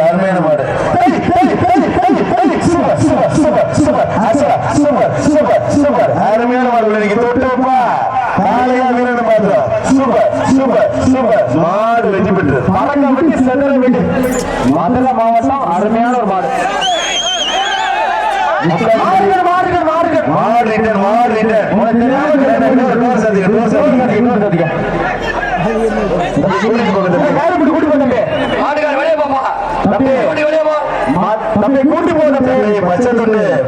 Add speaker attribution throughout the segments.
Speaker 1: அருமையான மாடு. அருமையான மாடு தொட்டுப்பா காலையா வீரன் பாத்திரம். Super super super. மாடு வெற்றி பெற்று பறக்க வெட்டி செதற வெட்டி மதுரை மாவட்டம். அருமையான ஒரு மாடு.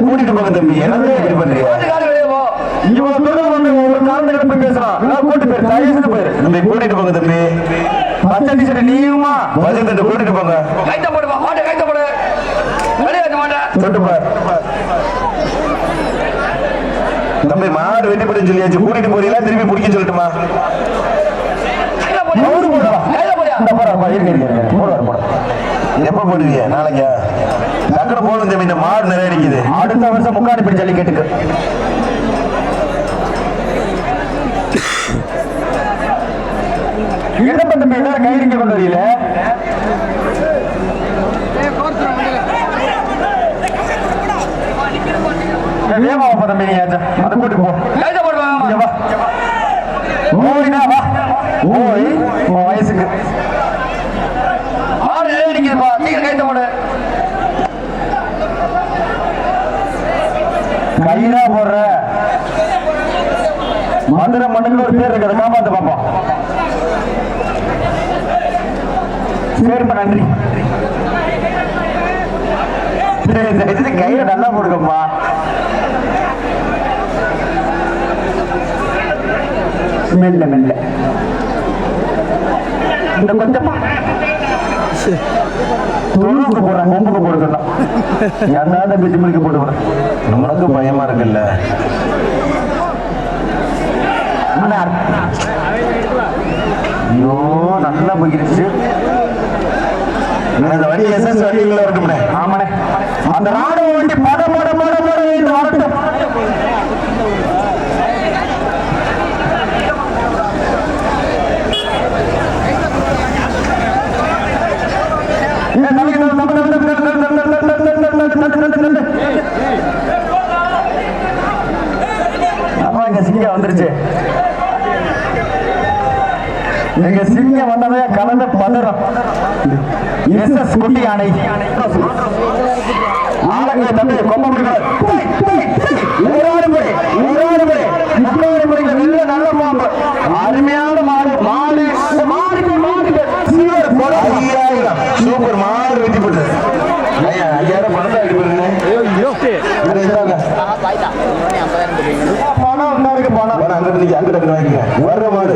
Speaker 1: கூட்டிட்டு போக தம்பி. என்ன பண்றீங்க? கூட்டிட்டு போங்க தம்பி. பச்சை டிஷர்ட் நீயுமா வசந்த் கூட்டிட்டு போங்க. தம்பி மாடு வெட்டி போட்டு சொல்லியாச்சு. கூட்டிட்டு போறீங்களா திருப்பி முடிக்க சொல்லட்டுமா? எப்ப போடுவீங்க? நாளைக்கா? டக்குனு போடும் தம்பி. இந்த மாடு நிறைய இருக்குது. அடுத்த வருஷம் முக்காடி பிடி ஜல்லிக்கட்டுக்கு. என்ன பண்ண எல்லாரும் கைரிக்க கொண்டு வரீல? வேமாவா தம்பி? நீ அதை கூட்டு போ. ஓய்னா வா. ஓய் உன் வயசுக்கு கைரா போடுற மதுரை மண்ணுக்கு ஒரு பேர் இருக்கிற காப்பாத்து பாப்போம். சரிப்பா நன்றி. கையில நல்லா போடுங்கப்பா. மெல்ல மெல்ல இந்த கொஞ்சமா தொழுவுக்கு போடுறாங்க. கொம்புக்கு போடுக்கலாம். யாராவது பிஜிமலுக்கு போட்டு நம்மளுக்கு பயமா இருக்குல்ல. ஐயோ நல்லா போயிருச்சு. வண்டி எஸ்எஸ் வண்டிகள் இருக்கும்னே. ஆமாண்ணே. அந்த ராணுவ வண்டி பட பட பட பட வரட்டும். சிங்கம் வந்துருச்சு. எங்க சிங்கம் வந்ததே கலந்து பதறம். எஸ்எஸ் குட்டி யானை ஆளுங்க தம்பி கொம்ப நல்ல பாம்பு. அருமையான மாடு. மாடு மாடு மாடு சூப்பர் மாடு வெட்டி போட்டு 5000 பணம் தான் பணம் அங்கிட்டு வாங்கிக்க. வர்ற மாடு